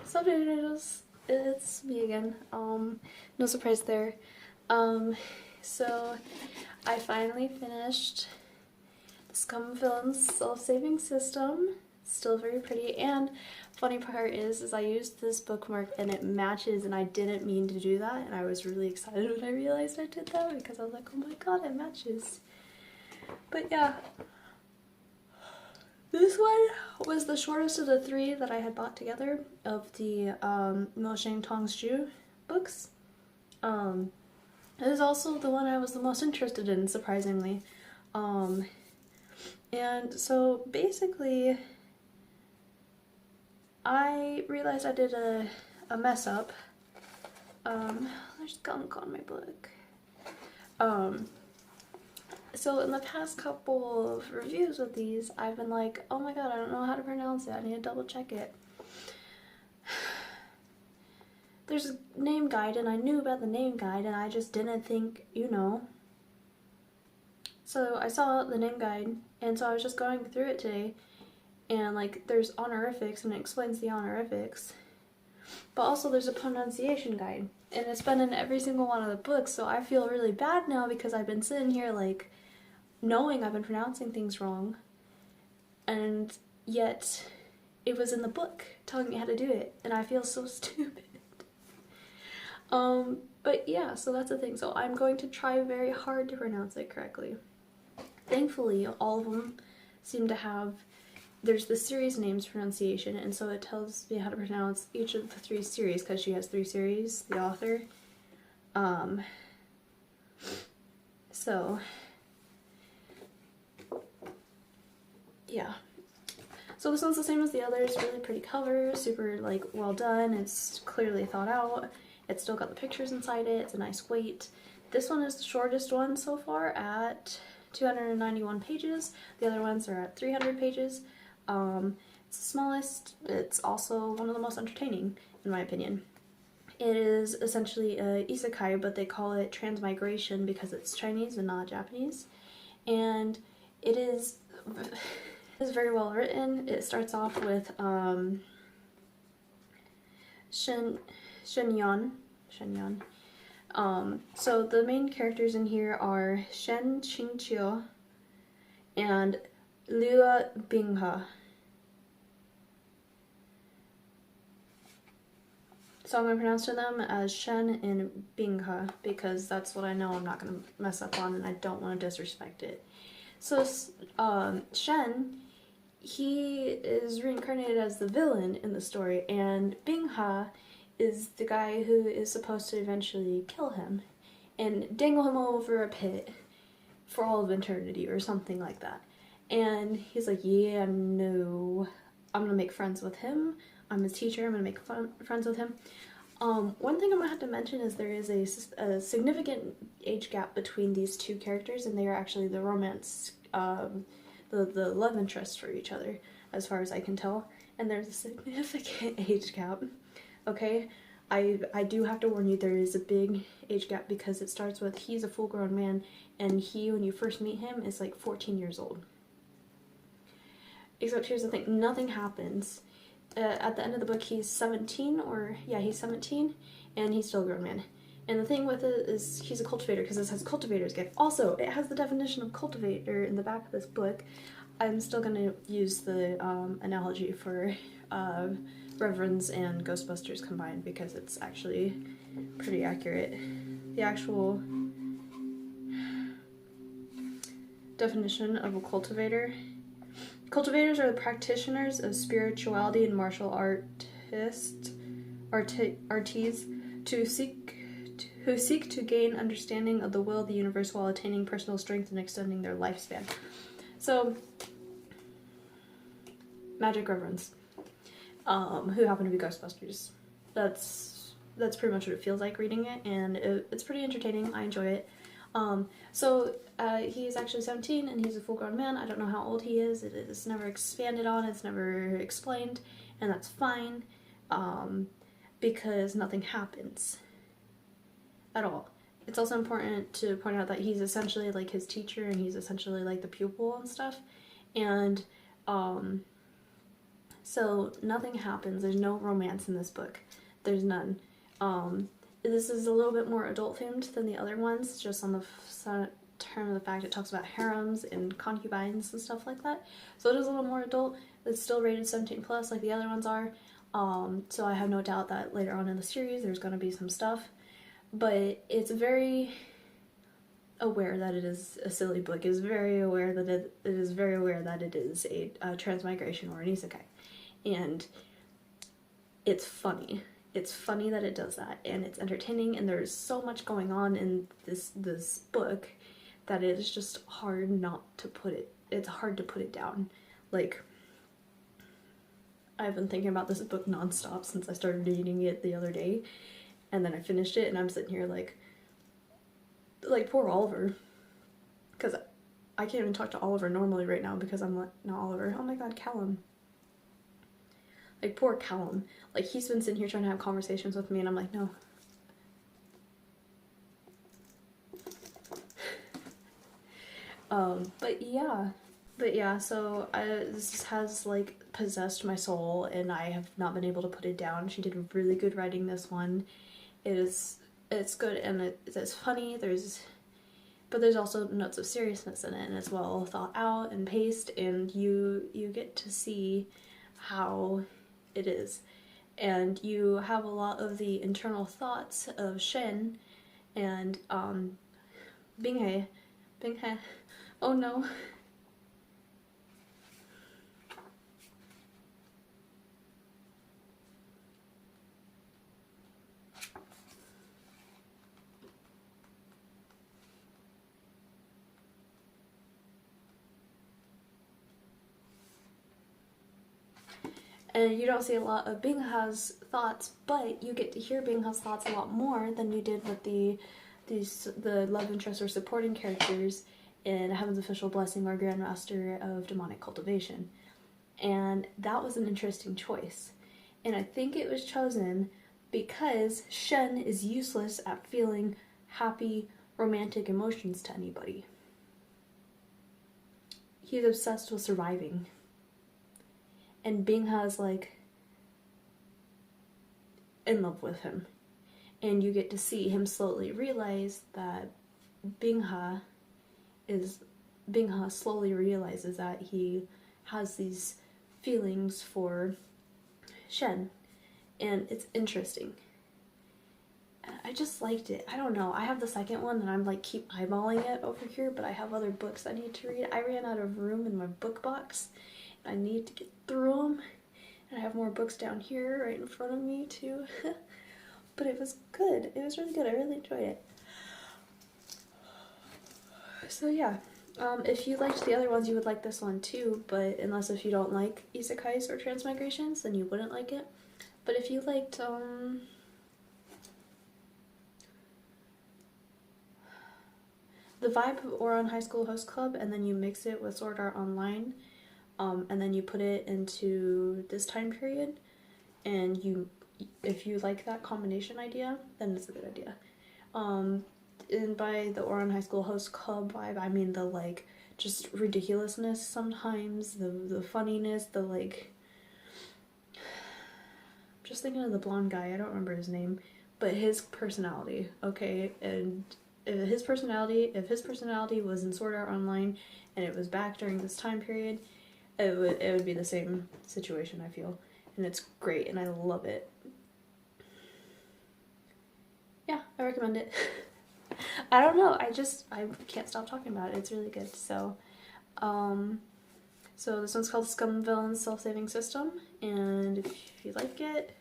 So noodles, it's me again. No surprise there. So I finally finished the Scum Villains self-saving system. Still very pretty, and funny part is I used this bookmark and it matches, and I didn't mean to do that, and I was really excited when I realized I did that because I was like, oh my god, it matches. But yeah, this one was the shortest of the three that I had bought together of the Moshing Tongsju books. It is also the one I was the most interested in, surprisingly. And so basically, I realized I did a mess up. There's gunk on my book. So in the past couple of reviews of these, I've been like, oh my god, I don't know how to pronounce it. I need to double check it. There's a name guide, and I knew about the name guide, and I just didn't think, you know. So I saw the name guide, and so I was just going through it today, and like there's honorifics, and it explains the honorifics. But also there's a pronunciation guide, and it's been in every single one of the books, so I feel really bad now because I've been sitting here like knowing I've been pronouncing things wrong, and yet it was in the book telling me how to do it, and I feel so stupid. But yeah, so that's the thing. So I'm going to try very hard to pronounce it correctly. Thankfully, all of them seem to have, there's the series names pronunciation, and so it tells me how to pronounce each of the three series, because she has 3 series, the author. So yeah. So this one's the same as the others, really pretty cover, super like well done, it's clearly thought out. It's still got the pictures inside it, it's a nice weight. This one is the shortest one so far at 291 pages. The other ones are at 300 pages. It's the smallest. It's also one of the most entertaining, in my opinion. It is essentially a isekai, but they call it transmigration because it's Chinese and not Japanese. And it is very well written. It starts off with Shenyan. So the main characters in here are Shen Qingqiu and Liu Binghe. So I'm going to pronounce them as Shen and Binghe because that's what I know I'm not going to mess up on, and I don't want to disrespect it. So Shen, he is reincarnated as the villain in the story, and Binghe is the guy who is supposed to eventually kill him and dangle him over a pit for all of eternity or something like that. And he's like, yeah, no, I'm gonna make friends with him. I'm his teacher, I'm gonna make friends with him. One thing I'm gonna have to mention is there is a significant age gap between these two characters, and they are actually the romance, the love interest for each other, as far as I can tell. And there's a significant age gap. Okay, I do have to warn you, there is a big age gap because it starts with he's a full-grown man, and he, when you first meet him, is like 14 years old. Except here's the thing, nothing happens. At the end of the book, he's 17, or yeah, he's 17, and he's still a grown man. And the thing with it is he's a cultivator, because it says cultivator's gift. Also, it has the definition of cultivator in the back of this book. I'm still going to use the analogy for Reverends and Ghostbusters combined because it's actually pretty accurate. The actual definition of a cultivator. Cultivators are the practitioners of spirituality and martial artists who seek to gain understanding of the will of the universe while attaining personal strength and extending their lifespan. So, magic reverends, who happen to be Ghostbusters. That's pretty much what it feels like reading it, and it's pretty entertaining. I enjoy it. He's actually 17 and he's a full-grown man. I don't know how old he is. It is never expanded on, it's never explained, and that's fine, because nothing happens at all. it's also important to point out that he's essentially like his teacher and he's essentially like the pupil and stuff. And so nothing happens. There's no romance in this book. There's none. This is a little bit more adult themed than the other ones, just on the term of the fact it talks about harems and concubines and stuff like that. So it is a little more adult. It's still rated 17 plus like the other ones are. So I have no doubt that later on in the series there's going to be some stuff. But it's very aware that it is a silly book. It's very aware that it is very aware that it is a transmigration or an isekai. And it's funny. It's funny that it does that, and it's entertaining, and there's so much going on in this book that it is just hard not to put it, it's hard to put it down. Like, I've been thinking about this book nonstop since I started reading it the other day, and then I finished it, and I'm sitting here like poor Oliver, because I can't even talk to Oliver normally right now because I'm like, not Oliver, oh my god, Callum. Like, poor Callum. Like, he's been sitting here trying to have conversations with me, and I'm like, no. But yeah, so this has, like, possessed my soul, and I have not been able to put it down. She did really good writing this one. It's good, and it's funny, but there's also notes of seriousness in it, and it's well thought out and paced, and you get to see how it is, and you have a lot of the internal thoughts of Shen and Binghe, oh no. And you don't see a lot of Bingha's thoughts, but you get to hear Bingha's thoughts a lot more than you did with the love interest or supporting characters in Heaven's Official Blessing or Grandmaster of Demonic Cultivation. And that was an interesting choice. And I think it was chosen because Shen is useless at feeling happy, romantic emotions to anybody. He's obsessed with surviving. And Bingha's like in love with him. And you get to see him slowly realize that Bingha slowly realizes that he has these feelings for Shen. And it's interesting. I just liked it. I don't know. I have the second one and I'm like keep eyeballing it over here, but I have other books I need to read. I ran out of room in my book box. I need to get through them, and I have more books down here right in front of me too. But it was good. It was really good. I really enjoyed it. So yeah, if you liked the other ones, you would like this one too, but unless if you don't like isekais or transmigrations, then you wouldn't like it. But if you liked the vibe of Ouran High School Host Club, and then you mix it with Sword Art Online, and then you put it into this time period, and if you like that combination idea, then it's a good idea. And by the Ouran High School Host Club vibe, I mean the like just ridiculousness sometimes, the funniness, the like. Just thinking of the blonde guy, I don't remember his name, but his personality, okay, and if his personality was in Sword Art Online and it was back during this time period, it would be the same situation, I feel. And it's great and I love it. Yeah, I recommend it. I don't know, I can't stop talking about it. It's really good. So so this one's called Scum Villain's Self-Saving System, and if you like it,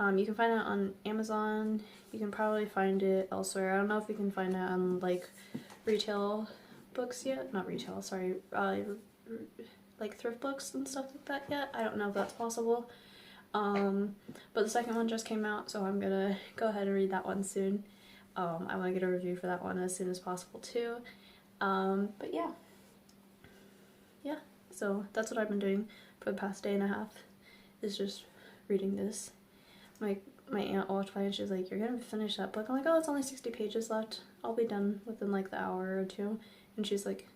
you can find it on Amazon. You can probably find it elsewhere. I don't know if you can find it on like retail books yet. Not retail, sorry. Like thrift books and stuff like that yet. I don't know if that's possible. But the second one just came out, so I'm gonna go ahead and read that one soon. I want to get a review for that one as soon as possible too. But yeah. So that's what I've been doing for the past day and a half, is just reading this. my aunt walked by and she's like, "You're gonna finish that book?" I'm like, "Oh, it's only 60 pages left. I'll be done within like the hour or two." And she's like,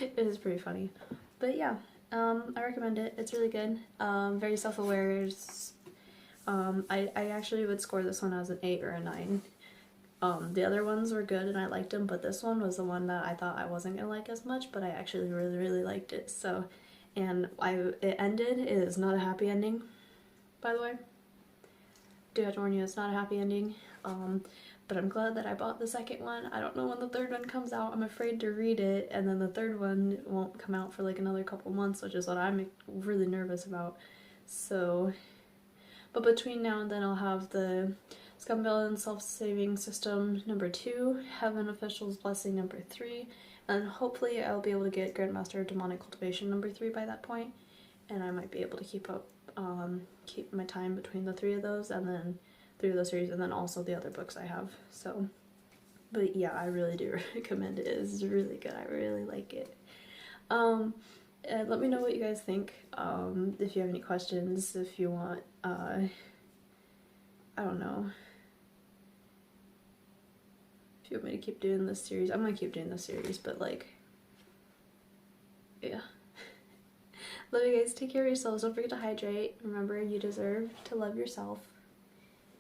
it is pretty funny. But yeah, I recommend it. It's really good. Very self-aware. I actually would score this one as an 8 or a 9. The other ones were good and I liked them, but this one was the one that I thought I wasn't gonna like as much, but I actually really, really liked it. So, and it ended. It is not a happy ending, by the way. Do have to warn you, it's not a happy ending. But I'm glad that I bought the second one. I don't know when the third one comes out. I'm afraid to read it, and then the third one won't come out for like another couple months, which is what I'm really nervous about. So, but between now and then I'll have the Scum Villain Self-Saving System number 2, Heaven Official's Blessing number 3, and hopefully I'll be able to get Grandmaster Demonic Cultivation number 3 by that point, and I might be able to keep my time between the 3 of those, and then 3 of those series, and then also the other books I have. So, but yeah, I really do recommend it. It's really good. I really like it. And let me know what you guys think. If you have any questions, if you want, I don't know. If you want me to keep doing this series, I'm gonna keep doing this series, but like, yeah. Love you guys. Take care of yourselves. Don't forget to hydrate. Remember, you deserve to love yourself.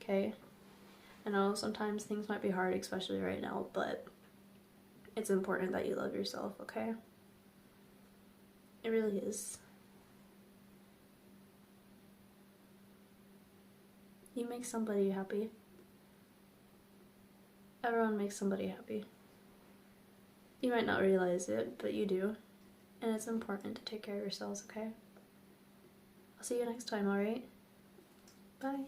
Okay? I know sometimes things might be hard, especially right now, but it's important that you love yourself, okay? It really is. You make somebody happy. Everyone makes somebody happy. You might not realize it, but you do. And it's important to take care of yourselves, okay? I'll see you next time, alright? Bye.